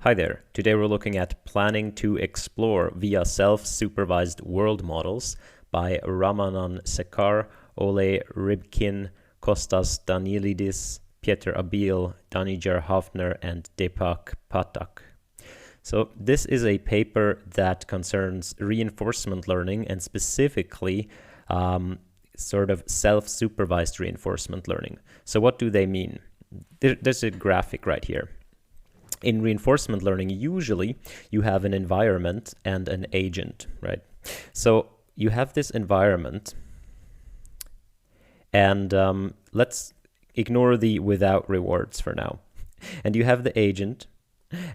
Hi there. Today we're looking at Planning to Explore via Self-Supervised World Models by Ramanan Sekar, Ole Rybkin, Kostas Danielidis, Pieter Abil, Danijar Hafner, and Deepak Pathak. So this is a paper that concerns reinforcement learning and specifically sort of self-supervised reinforcement learning. So what do they mean? There's a graphic right here. In reinforcement learning, usually you have an environment and an agent, right? So you have this environment, and let's ignore the without rewards for now. And you have the agent,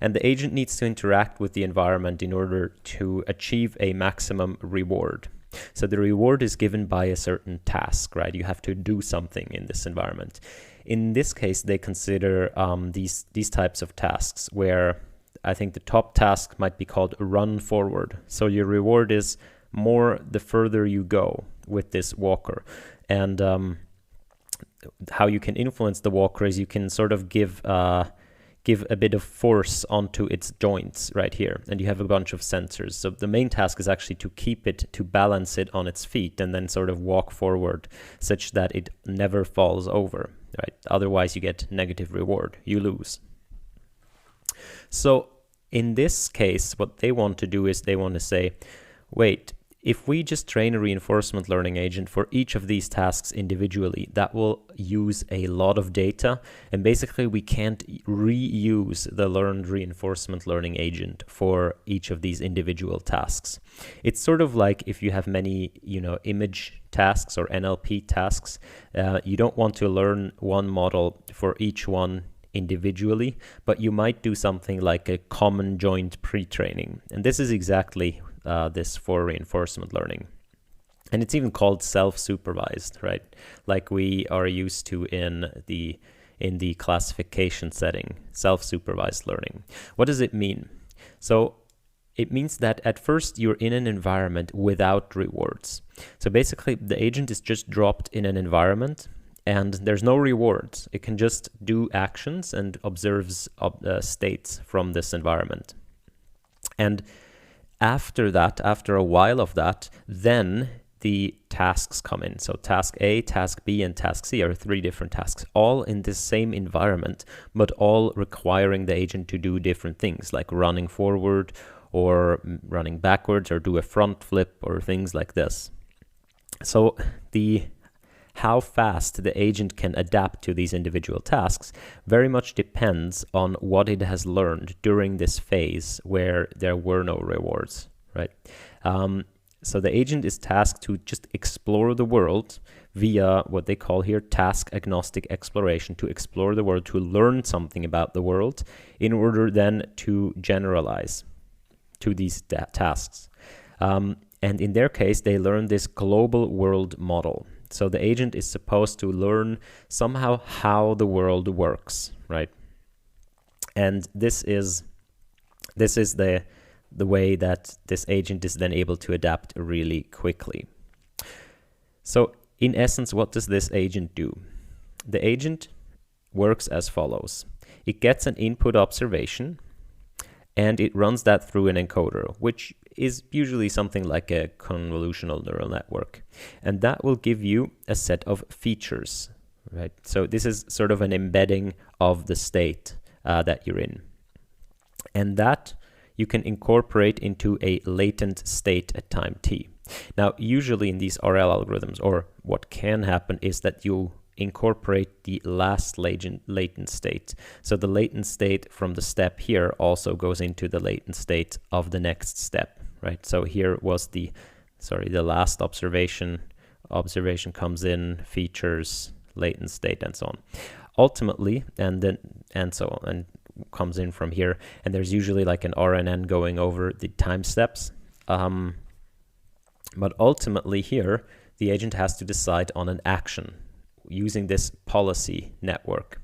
and the agent needs to interact with the environment in order to achieve a maximum reward. So the reward is given by a certain task, right? You have to do something in this environment. In this case, they consider these types of tasks where I think the top task might be called run forward. So your reward is more the further you go with this walker. And how you can influence the walker is you can sort of give a bit of force onto its joints right here, and you have a bunch of sensors. So the main task is actually to keep it, to balance it on its feet and then sort of walk forward such that it never falls over, right? Otherwise you get negative reward, you lose. So in this case, what they want to do is they want to say, wait, if we just train a reinforcement learning agent for each of these tasks individually, that will use a lot of data, and basically we can't reuse the learned reinforcement learning agent for each of these individual tasks. It's sort of like if you have many, image tasks or NLP tasks, you don't want to learn one model for each one individually, but you might do something like a common joint pre-training. And this is exactly this for reinforcement learning. And it's even called self-supervised, right? Like we are used to in the classification setting, self-supervised learning. What does it mean? So it means that at first you're in an environment without rewards. So basically the agent is just dropped in an environment and there's no rewards. It can just do actions and observes states from this environment. And after that, after a while of that, then the tasks come in. So task A, task B, and task C are 3 different tasks, all in this same environment, but all requiring the agent to do different things, like running forward or running backwards or do a front flip or things like this. So how fast the agent can adapt to these individual tasks very much depends on what it has learned during this phase where there were no rewards, right? So the agent is tasked to just explore the world via what they call here task agnostic exploration, to explore the world, to learn something about the world in order then to generalize to these tasks. And in their case, they learn this global world model. So the agent is supposed to learn somehow how the world works, right? And this is the way that this agent is then able to adapt really quickly. So in essence, what does this agent do? The agent works as follows. It gets an input observation and it runs that through an encoder, which is usually something like a convolutional neural network. And that will give you a set of features, right? So this is sort of an embedding of the state that you're in. And that you can incorporate into a latent state at time t. Now, usually in these RL algorithms, or what can happen is that you incorporate the last latent state. So the latent state from the step here also goes into the latent state of the next step, right? So here was the last observation comes in, features, latent state, and so on. Ultimately, and so on, and comes in from here, and there's usually like an RNN going over the time steps. But ultimately here, the agent has to decide on an action using this policy network.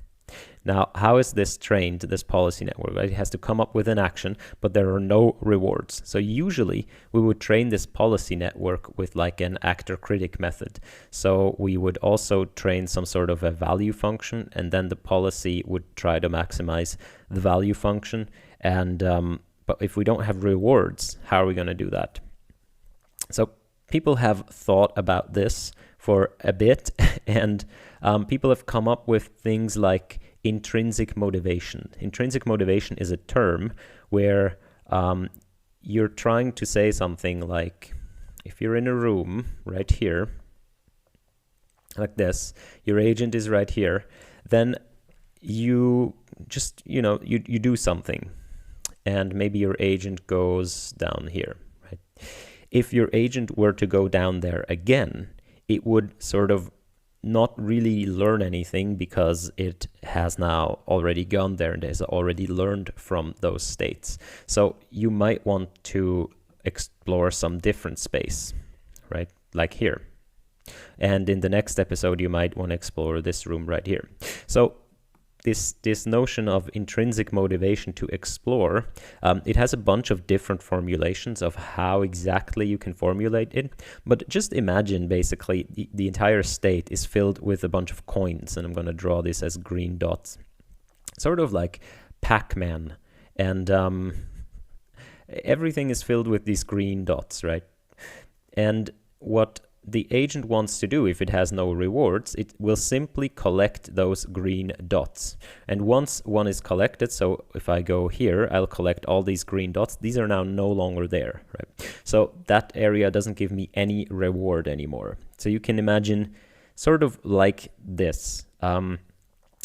Now, how is this trained, this policy network? Right? It has to come up with an action, but there are no rewards. So usually we would train this policy network with like an actor-critic method. So we would also train some sort of a value function, and then the policy would try to maximize the value function. And but if we don't have rewards, how are we going to do that? So people have thought about this for a bit, and people have come up with things like intrinsic motivation. Intrinsic motivation is a term where you're trying to say something like, if you're in a room right here, like this, your agent is right here, then you just, you do something, and maybe your agent goes down here, right? If your agent were to go down there again, it would sort of not really learn anything because it has now already gone there and has already learned from those states. So you might want to explore some different space, right? Like here. And in the next episode, you might want to explore this room right here. So this notion of intrinsic motivation to explore, it has a bunch of different formulations of how exactly you can formulate it. But just imagine basically the entire state is filled with a bunch of coins, and I'm going to draw this as green dots, sort of like Pac-Man. And everything is filled with these green dots, right? And what the agent wants to do, if it has no rewards, it will simply collect those green dots. And once one is collected, so if I go here, I'll collect all these green dots. These are now no longer there, right? So that area doesn't give me any reward anymore. So you can imagine sort of like this.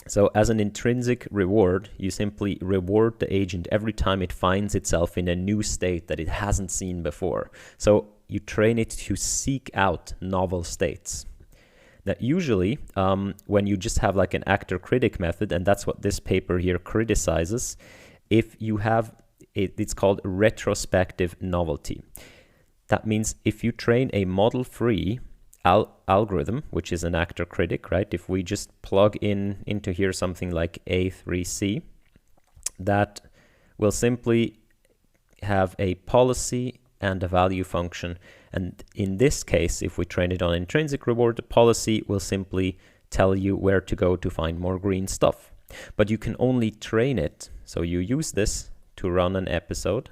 So as an intrinsic reward, you simply reward the agent every time it finds itself in a new state that it hasn't seen before. So you train it to seek out novel states. Now, usually, when you just have like an actor-critic method, and that's what this paper here criticizes, if you have, it's called retrospective novelty. That means if you train a model-free algorithm, which is an actor-critic, right? If we just plug into here something like A3C, that will simply have a policy and a value function. And in this case, if we train it on intrinsic reward, the policy will simply tell you where to go to find more green stuff. But you can only train it. So you use this to run an episode,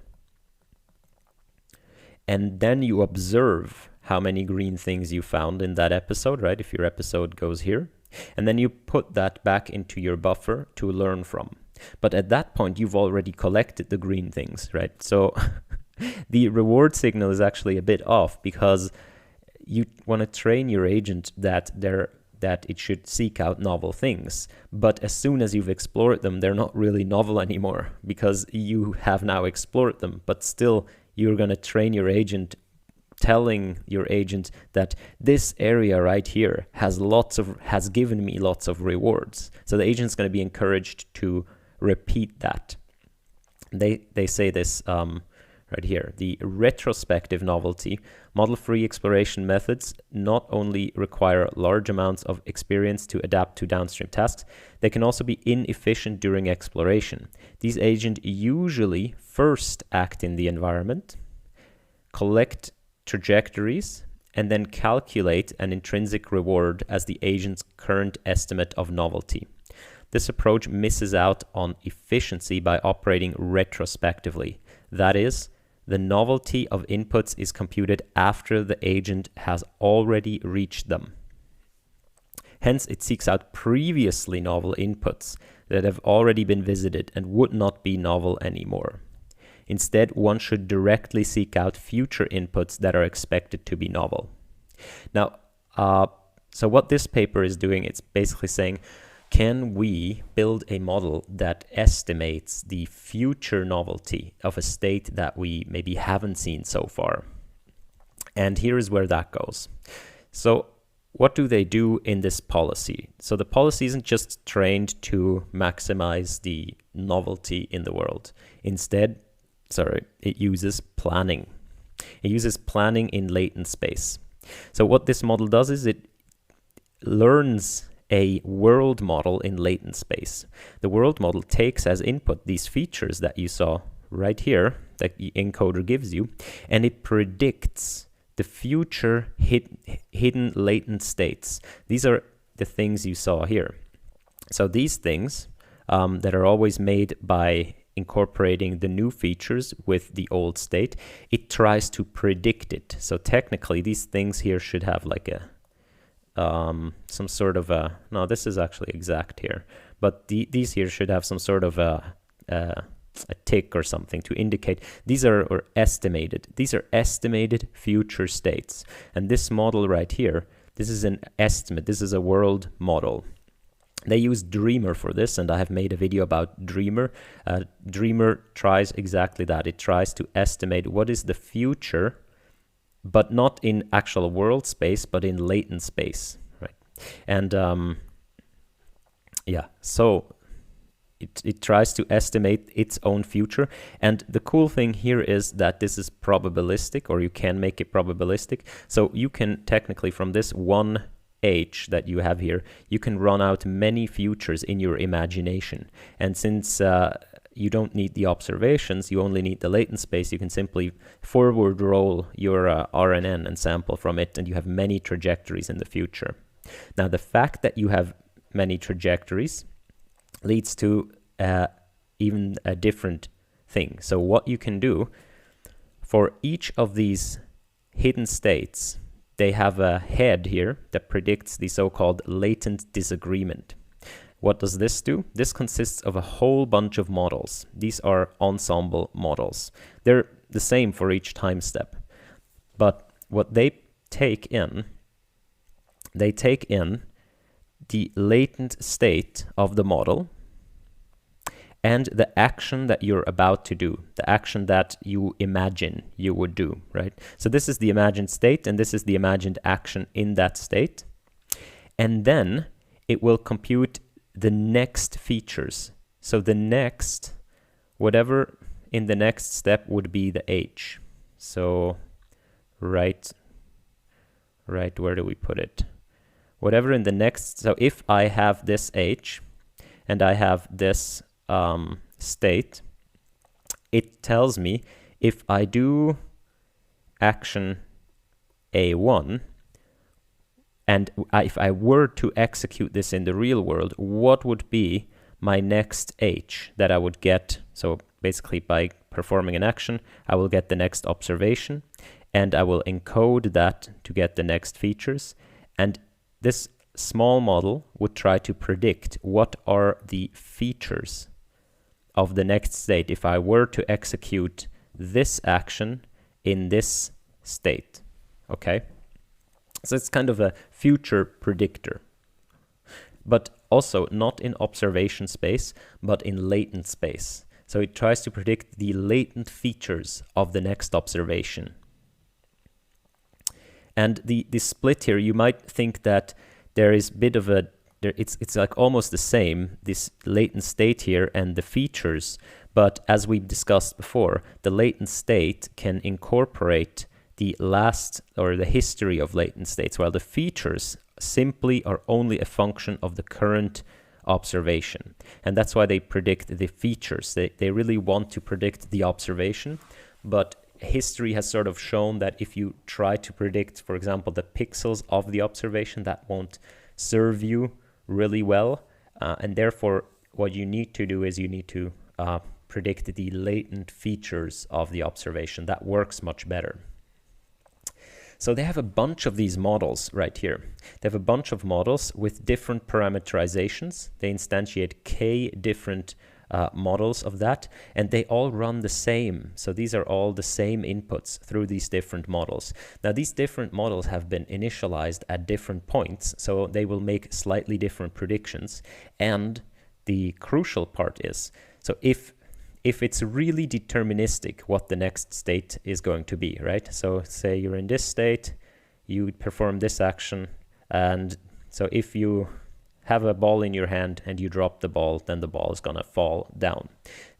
and then you observe how many green things you found in that episode, right? If your episode goes here, and then you put that back into your buffer to learn from. But at that point, you've already collected the green things, right? So the reward signal is actually a bit off, because you want to train your agent that it should seek out novel things. But as soon as you've explored them, they're not really novel anymore, because you have now explored them. But still, you're going to train your agent, telling your agent that this area right here has given me lots of rewards. So the agent's going to be encouraged to repeat that. They say this right here. The retrospective novelty model-free exploration methods not only require large amounts of experience to adapt to downstream tasks, they can also be inefficient during exploration. These agents usually first act in the environment, collect trajectories, and then calculate an intrinsic reward as the agent's current estimate of novelty. This approach misses out on efficiency by operating retrospectively. That is, the novelty of inputs is computed after the agent has already reached them. Hence, it seeks out previously novel inputs that have already been visited and would not be novel anymore. Instead, one should directly seek out future inputs that are expected to be novel. Now, so what this paper is doing, it's basically saying, can we build a model that estimates the future novelty of a state that we maybe haven't seen so far? And here is where that goes. So what do they do in this policy? So the policy isn't just trained to maximize the novelty in the world. Instead, it uses planning. It uses planning in latent space. So what this model does is it learns a world model in latent space. The world model takes as input these features that you saw right here that the encoder gives you, and it predicts the future hidden latent states. These are the things you saw here. So these things that are always made by incorporating the new features with the old state, it tries to predict it. So technically these things here should have like a some sort of a, no, this is actually exact here, but these here should have some sort of a tick or something to indicate these are estimated. These are estimated future states. And this model right here, this is an estimate. This is a world model. They use Dreamer for this, and I have made a video about Dreamer. Dreamer tries exactly that. It tries to estimate what is the future, but not in actual world space, but in latent space, right? And yeah, so it tries to estimate its own future. And the cool thing here is that this is probabilistic, or you can make it probabilistic. So you can technically, from this one H that you have here, you can run out many futures in your imagination. And since you don't need the observations, you only need the latent space, you can simply forward roll your RNN and sample from it, and you have many trajectories in the future. Now, the fact that you have many trajectories leads to even a different thing. So what you can do for each of these hidden states, they have a head here that predicts the so-called latent disagreement. What does this do? This consists of a whole bunch of models. These are ensemble models. They're the same for each time step. But what they take in the latent state of the model and the action that you're about to do, the action that you imagine you would do, right? So this is the imagined state, and this is the imagined action in that state. And then it will compute the next features. So the next, whatever in the next step would be the H. So right, where do we put it? Whatever in the next, so if I have this H and I have this state, it tells me if I do action A1, and if I were to execute this in the real world, what would be my next H that I would get? So basically by performing an action, I will get the next observation, and I will encode that to get the next features. And this small model would try to predict what are the features of the next state if I were to execute this action in this state, okay? So it's kind of a future predictor, but also not in observation space, but in latent space. So it tries to predict the latent features of the next observation. And the split here, you might think that there is a bit of a, it's like almost the same, this latent state here and the features, but as we discussed before, the latent state can incorporate the last or the history of latent states, while the features simply are only a function of the current observation. And that's why they predict the features. They really want to predict the observation, but history has sort of shown that if you try to predict, for example, the pixels of the observation, that won't serve you really well. And therefore, what you need to do is you need to predict the latent features of the observation. That works much better. So they have a bunch of these models right here. They have a bunch of models with different parameterizations. They instantiate k different models of that, and they all run the same. So these are all the same inputs through these different models. Now these different models have been initialized at different points, so they will make slightly different predictions. And the crucial part is, so if it's really deterministic what the next state is going to be, right? So say you're in this state, you perform this action, and so if you have a ball in your hand and you drop the ball, then the ball is gonna fall down.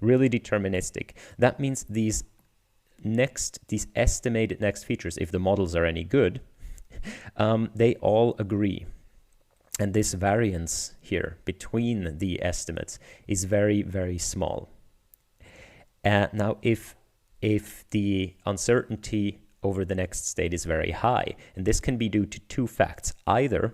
Really deterministic. That means these estimated next features, if the models are any good, they all agree. And this variance here between the estimates is very, very small. Now, if the uncertainty over the next state is very high, and this can be due to two facts. Either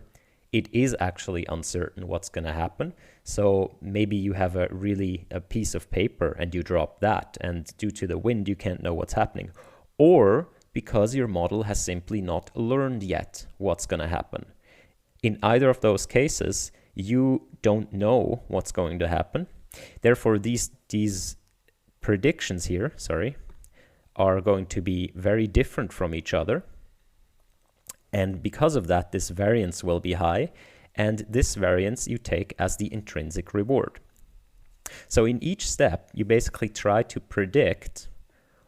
it is actually uncertain what's going to happen, so maybe you have a piece of paper and you drop that, and due to the wind you can't know what's happening, or because your model has simply not learned yet what's going to happen. In either of those cases, you don't know what's going to happen. Therefore, these predictions here, are going to be very different from each other. And because of that, this variance will be high. And this variance you take as the intrinsic reward. So in each step, you basically try to predict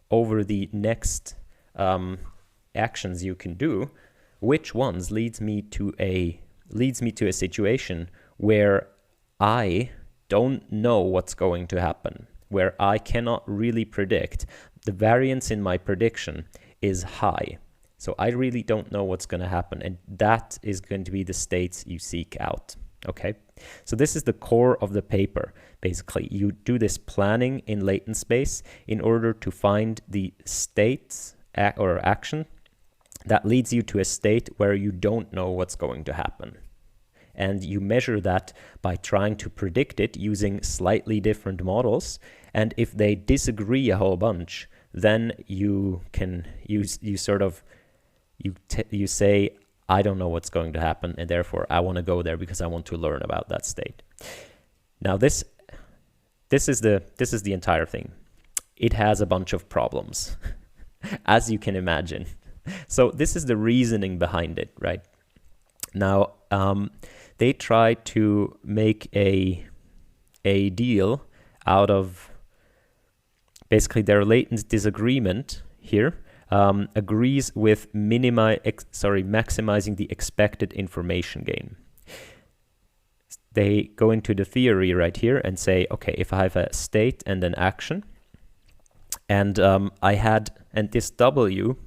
over the next actions you can do, which ones leads me to a situation where I don't know what's going to happen, where I cannot really predict. The variance in my prediction is high. So I really don't know what's going to happen, and that is going to be the states you seek out. Okay, so this is the core of the paper. Basically, you do this planning in latent space in order to find the states or action that leads you to a state where you don't know what's going to happen. And you measure that by trying to predict it using slightly different models. And if they disagree a whole bunch, then you can you say, I don't know what's going to happen, and therefore I want to go there because I want to learn about that state. Now this is the entire thing. It has a bunch of problems, as you can imagine. So this is the reasoning behind it, right? Now they try to make a deal out of basically their latent disagreement here. Agrees with maximizing the expected information gain. They go into the theory right here and say, okay, if I have a state and an action, and this W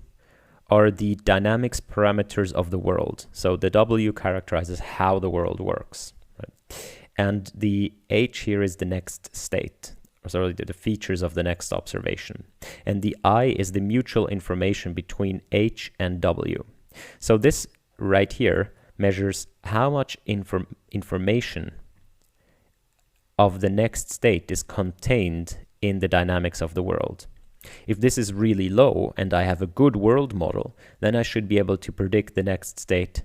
are the dynamics parameters of the world. So the W characterizes how the world works, right? And the H here is the next state, the features of the next observation. And the I is the mutual information between H and W. So this right here measures how much information of the next state is contained in the dynamics of the world. If this is really low and I have a good world model, then I should be able to predict the next state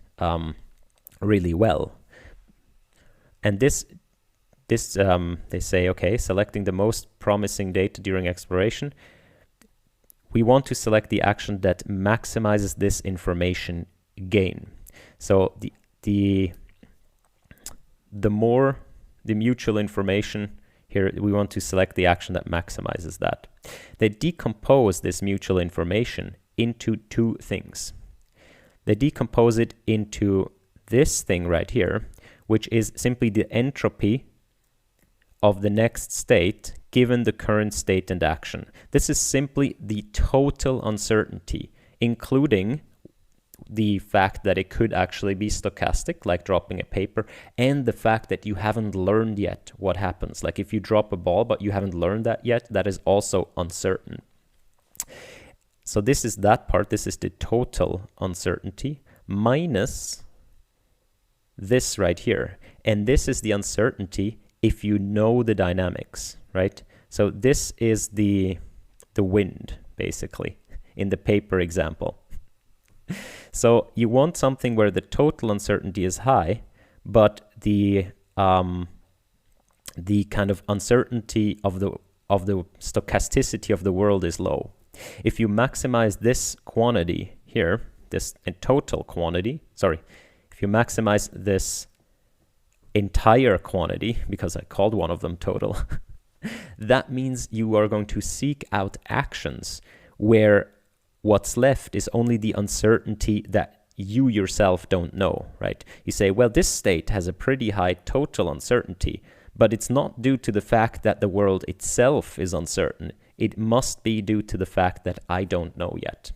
really well. And this they say, okay, selecting the most promising data during exploration, we want to select the action that maximizes this information gain. So the mutual information here, we want to select the action that maximizes that. They decompose this mutual information into two things. They decompose it into this thing right here, which is simply the entropy of the next state given the current state and action. This is simply the total uncertainty, including the fact that it could actually be stochastic, like dropping a paper, and the fact that you haven't learned yet what happens. Like if you drop a ball but you haven't learned that yet, that is also uncertain. So this is that part. This is the total uncertainty minus this right here. And this is the uncertainty if you know the dynamics, right? So this is the wind, basically, in the paper example. So you want something where the total uncertainty is high, but the kind of uncertainty of the stochasticity of the world is low. If you maximize this quantity here, this total quantity, if you maximize this entire quantity, because I called one of them total, that means you are going to seek out actions where what's left is only the uncertainty that you yourself don't know, right? You say, well, this state has a pretty high total uncertainty, but it's not due to the fact that the world itself is uncertain. It must be due to the fact that I don't know yet.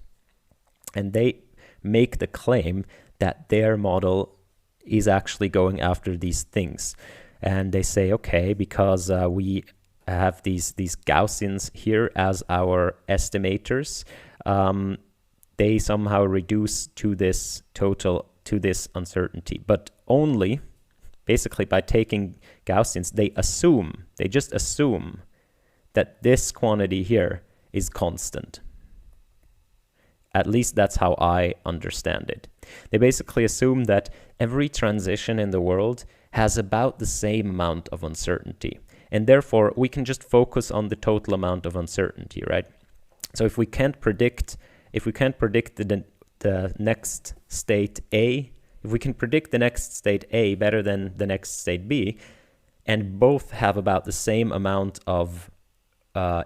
And they make the claim that their model is actually going after these things. And they say, okay, because we have these Gaussians here as our estimators, they somehow reduce to this uncertainty, but only basically by taking Gaussians, they just assume that this quantity here is constant. At least that's how I understand it. They basically assume that every transition in the world has about the same amount of uncertainty. And therefore, we can just focus on the total amount of uncertainty, right? So if we can't predict the next state A, if we can predict the next state A better than the next state B, and both have about the same amount of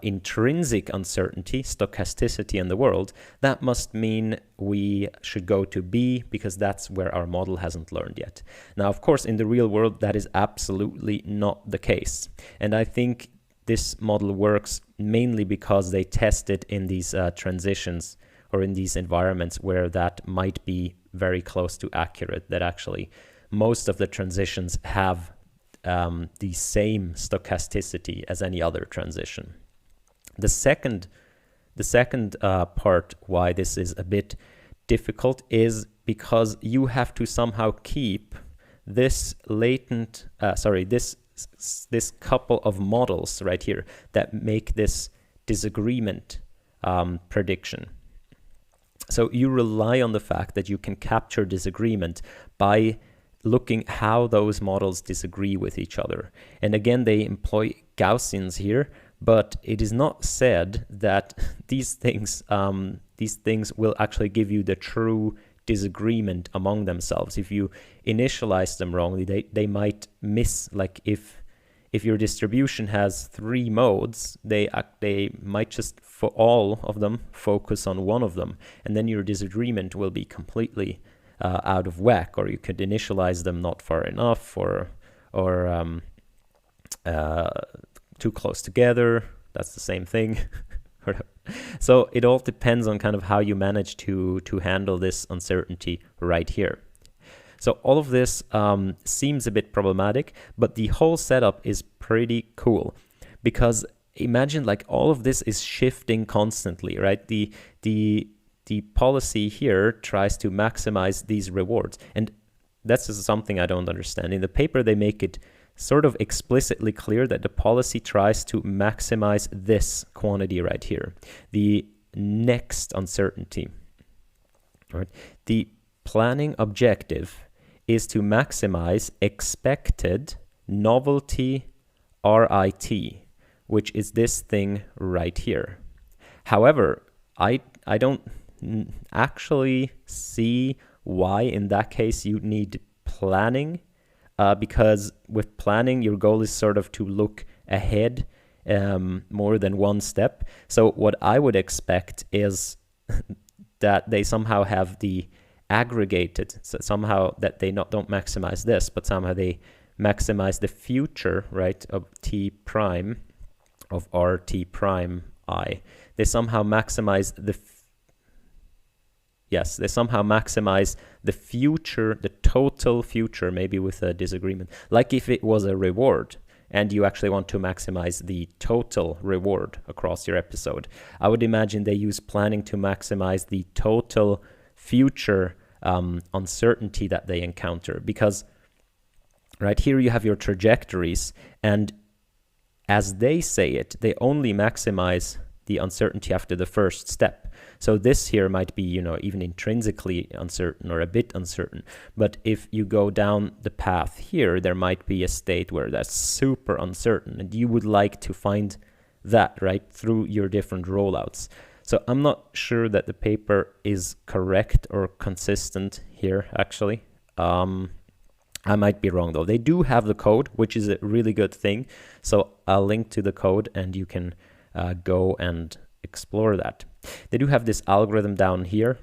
intrinsic uncertainty, stochasticity in the world, that must mean we should go to B because that's where our model hasn't learned yet. Now, of course, in the real world, that is absolutely not the case. And I think this model works mainly because they test it in these transitions or in these environments where that might be very close to accurate, that actually most of the transitions have the same stochasticity as any other transition. The second part why this is a bit difficult is because you have to somehow keep this latent, this couple of models right here that make this disagreement prediction. So you rely on the fact that you can capture disagreement by looking how those models disagree with each other. And again, they employ Gaussians here, but it is not said that these things will actually give you the true disagreement among themselves. If you initialize them wrongly, they might miss, like if your distribution has 3 modes, they might just, for all of them, focus on one of them, and then your disagreement will be completely out of whack, or you could initialize them not far enough, or too close together. That's the same thing. So it all depends on kind of how you manage to handle this uncertainty right here. So all of this seems a bit problematic, but the whole setup is pretty cool, because imagine like all of this is shifting constantly, right? The policy here tries to maximize these rewards, and that's just something I don't understand. In the paper, they make it sort of explicitly clear that the policy tries to maximize this quantity right here, the next uncertainty. Right? The planning objective is to maximize expected novelty RIT, which is this thing right here. However, I don't actually see why in that case you need planning, because with planning your goal is sort of to look ahead more than one step. So what I would expect is that they somehow have the aggregated, so somehow that they don't maximize this, but somehow they maximize the future, right, of T prime of RT prime I. They somehow maximize the future, the total future, maybe with a disagreement. Like if it was a reward and you actually want to maximize the total reward across your episode, I would imagine they use planning to maximize the total future uncertainty that they encounter. Because right here you have your trajectories, and as they say it, they only maximize the uncertainty after the first step. So this here might be, even intrinsically uncertain or a bit uncertain. But if you go down the path here, there might be a state where that's super uncertain, and you would like to find that, right, through your different rollouts. So I'm not sure that the paper is correct or consistent here, actually. I might be wrong, though. They do have the code, which is a really good thing. So I'll link to the code, and you can go and explore that. They do have this algorithm down here,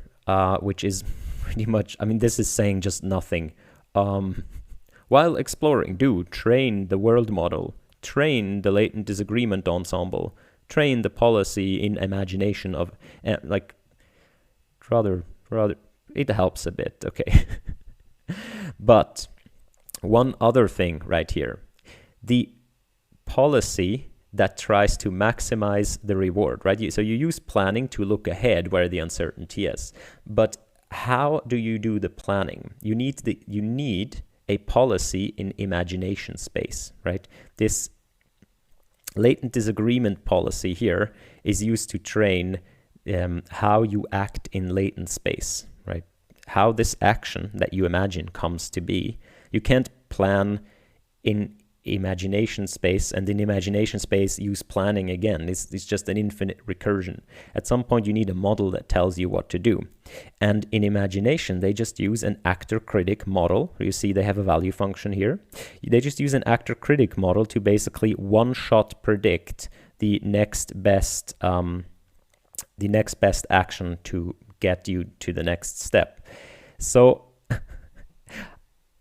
which is pretty much, this is saying just nothing. While exploring, train the world model, train the latent disagreement ensemble, train the policy in imagination of, rather, it helps a bit, okay. But one other thing right here, the policy that tries to maximize the reward, right? So you use planning to look ahead where the uncertainty is. But how do you do the planning? You need a policy in imagination space, right? This latent disagreement policy here is used to train how you act in latent space, right? How this action that you imagine comes to be. You can't plan in imagination space, and in imagination space use planning again. It's just an infinite recursion. At some point you need a model that tells you what to do. And in imagination they just use an actor-critic model. You see they have a value function here. They just use an actor-critic model to basically one-shot predict the next best action to get you to the next step. So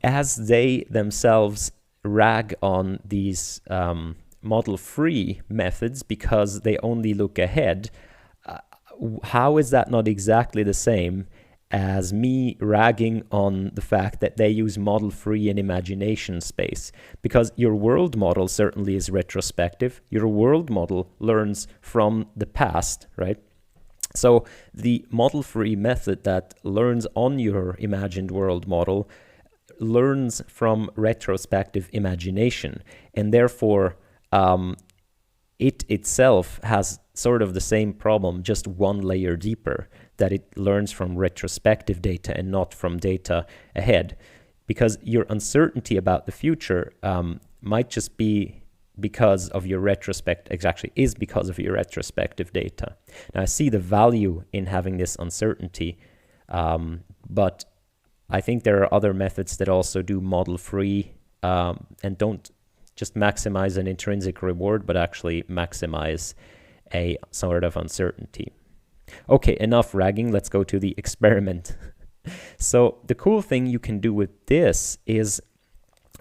as they themselves rag on these model-free methods because they only look ahead, how is that not exactly the same as me ragging on the fact that they use model-free in imagination space? Because your world model certainly is retrospective. Your world model learns from the past, right? So the model-free method that learns on your imagined world model learns from retrospective imagination, and therefore it itself has sort of the same problem, just one layer deeper, that it learns from retrospective data and not from data ahead, because your uncertainty about the future might just be because of your because of your retrospective data. Now I see the value in having this uncertainty, but I think there are other methods that also do model-free and don't just maximize an intrinsic reward, but actually maximize a sort of uncertainty. Okay, enough ragging. Let's go to the experiment. So the cool thing you can do with this is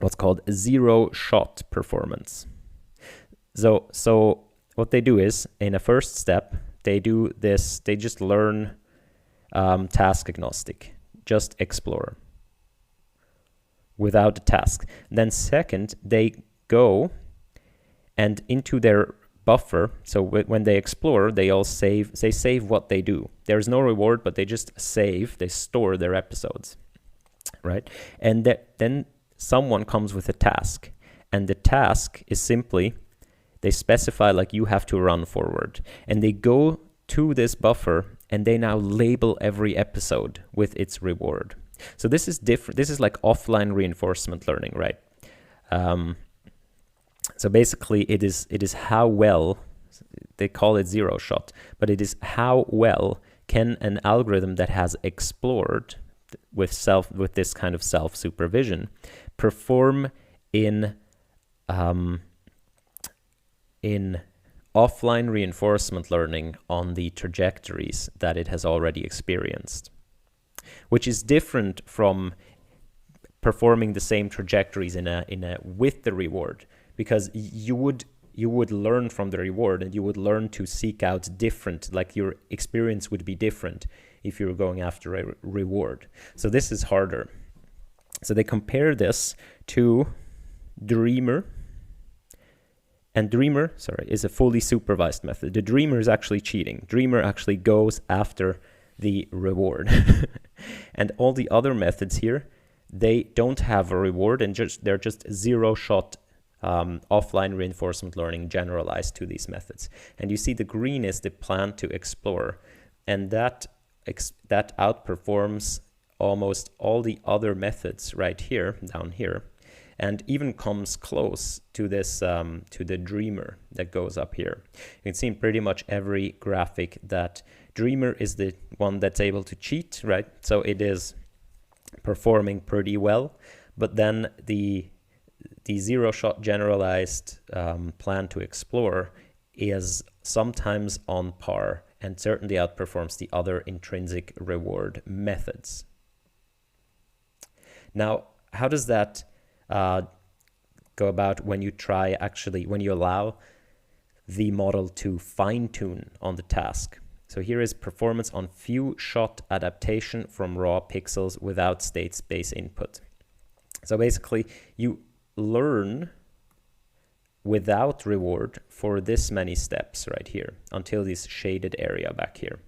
what's called zero-shot performance. So what they do is, in a first step, they do this. They just learn task agnostic. Just explore without a task. Then second, they go and into their buffer. So when they explore, they save what they do. There's no reward, but they just save, they store their episodes, right? And then someone comes with a task, and the task is simply, they specify like you have to run forward, and they go to this buffer and they now label every episode with its reward. So this is different. This is like offline reinforcement learning, right? So basically it is how well, they call it zero shot, but it is how well can an algorithm that has explored with this kind of self-supervision perform in offline reinforcement learning on the trajectories that it has already experienced, which is different from performing the same trajectories with the reward, because you would learn from the reward and you would learn to seek out different, like your experience would be different if you were going after a reward. So this is harder. So they compare this to Dreamer. And Dreamer, is a fully supervised method. The Dreamer is actually cheating. Dreamer actually goes after the reward. And all the other methods here, they don't have a reward, and they're just zero-shot offline reinforcement learning generalized to these methods. And you see the green is the plan to explore, and that outperforms almost all the other methods right here, down here, and even comes close to this, to the Dreamer that goes up here. You can see in pretty much every graphic that Dreamer is the one that's able to cheat, right? So it is performing pretty well, but then the zero-shot generalized plan to explore is sometimes on par and certainly outperforms the other intrinsic reward methods. Now, how does that go about when you allow the model to fine-tune on the task? So here is performance on few shot adaptation from raw pixels without state space input. So basically, you learn without reward for this many steps right here until this shaded area back here.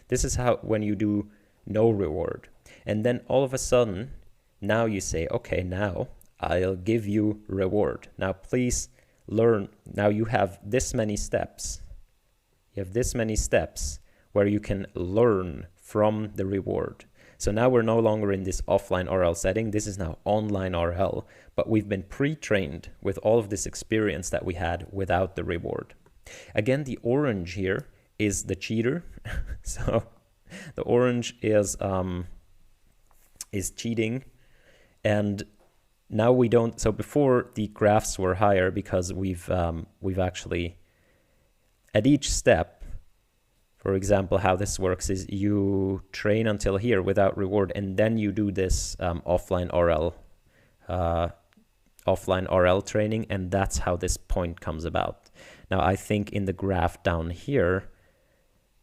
This is how when you do no reward. And then all of a sudden, now you say, okay, now I'll give you reward. Now please learn. Now you have this many steps. You have this many steps where you can learn from the reward. So now we're no longer in this offline RL setting. This is now online RL, but we've been pre-trained with all of this experience that we had without the reward. Again, the orange here is the cheater. So the orange is cheating, and now we don't. So before the graphs were higher because we've actually at each step. For example, how this works is you train until here without reward, and then you do this offline RL training, and that's how this point comes about. Now, I think in the graph down here,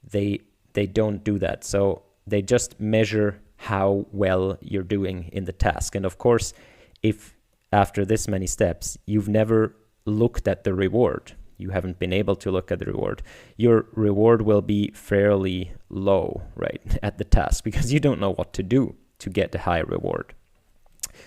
they don't do that. So they just measure how well you're doing in the task. And of course, if after this many steps, you've never looked at the reward, you haven't been able to look at the reward, your reward will be fairly low, right, at the task, because you don't know what to do to get a high reward.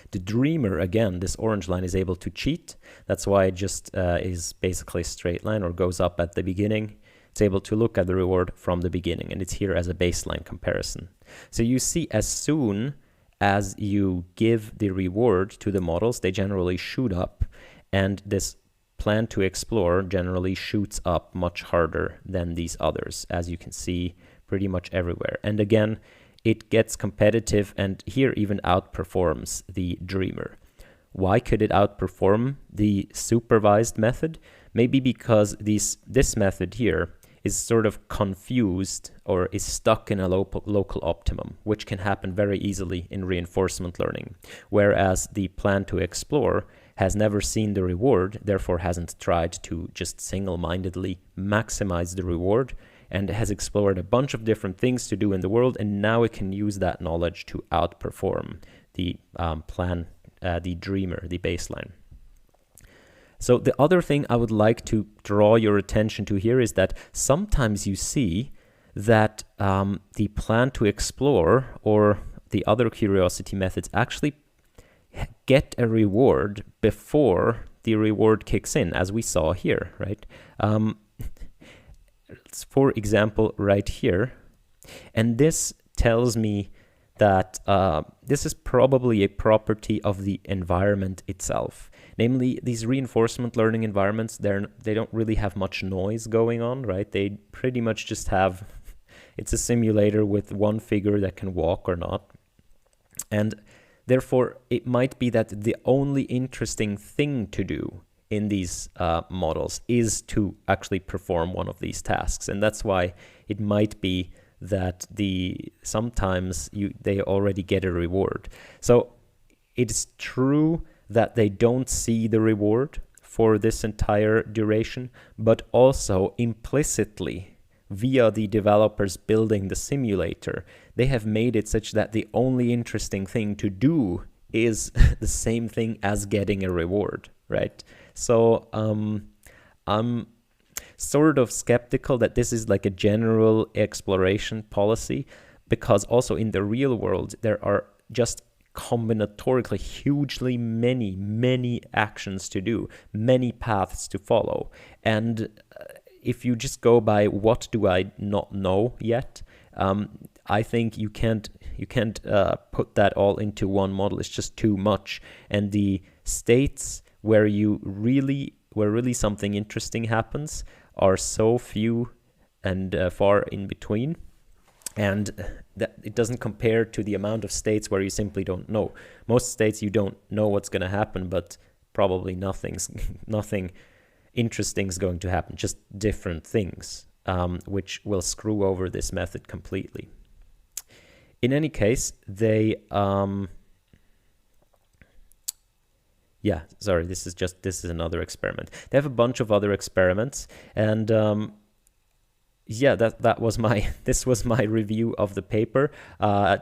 The dreamer, again, this orange line is able to cheat. That's why it just is basically a straight line or goes up at the beginning. It's able to look at the reward from the beginning, and it's here as a baseline comparison. So you see, as soon as you give the reward to the models, they generally shoot up, and this plan to explore generally shoots up much harder than these others, as you can see pretty much everywhere. And again, it gets competitive, and here even outperforms the dreamer. Why could it outperform the supervised method? Maybe because this method here is sort of confused or is stuck in a local optimum, which can happen very easily in reinforcement learning. Whereas the plan to explore has never seen the reward, therefore hasn't tried to just single-mindedly maximize the reward, and has explored a bunch of different things to do in the world, and now it can use that knowledge to outperform the the dreamer, the baseline. So the other thing I would like to draw your attention to here is that sometimes you see that the plan to explore or the other curiosity methods actually get a reward before the reward kicks in, as we saw here, right? For example, right here, and this tells me that this is probably a property of the environment itself. Namely, these reinforcement learning environments, they don't really have much noise going on, right? They pretty much just have, it's a simulator with one figure that can walk or not. And therefore, it might be that the only interesting thing to do in these models is to actually perform one of these tasks. And that's why it might be that sometimes they already get a reward. So it's true that they don't see the reward for this entire duration, but also implicitly via the developers building the simulator, they have made it such that the only interesting thing to do is the same thing as getting a reward, right? So I'm sort of skeptical that this is like a general exploration policy, because also in the real world, there are just combinatorically hugely many actions to do, many paths to follow. And if you just go by what do I not know yet, I think you can't put that all into one model. It's just too much. And the states where really something interesting happens are so few and far in between, and that it doesn't compare to the amount of states where you simply don't know. Most states you don't know what's going to happen, but probably nothing interesting is going to happen, just different things, which will screw over this method completely. In any case, this is another experiment. They have a bunch of other experiments, and yeah, that was my this was my review of the paper.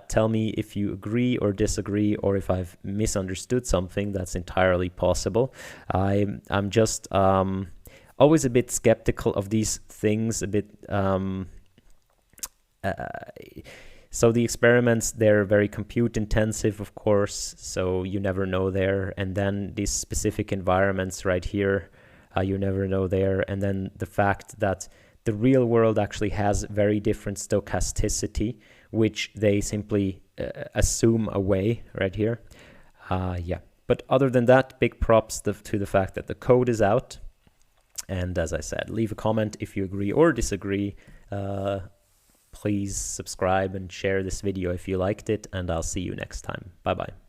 Tell me if you agree or disagree, or if I've misunderstood something. That's entirely possible. I'm just always a bit skeptical of these things, a bit. So the experiments, they're very compute intensive, of course, so you never know there. And then these specific environments right here, you never know there. And then the fact that the real world actually has very different stochasticity, which they simply assume away right here. Yeah, but other than that, big props to the fact that the code is out. And as I said, leave a comment if you agree or disagree. Please subscribe and share this video if you liked it, and I'll see you next time. Bye-bye.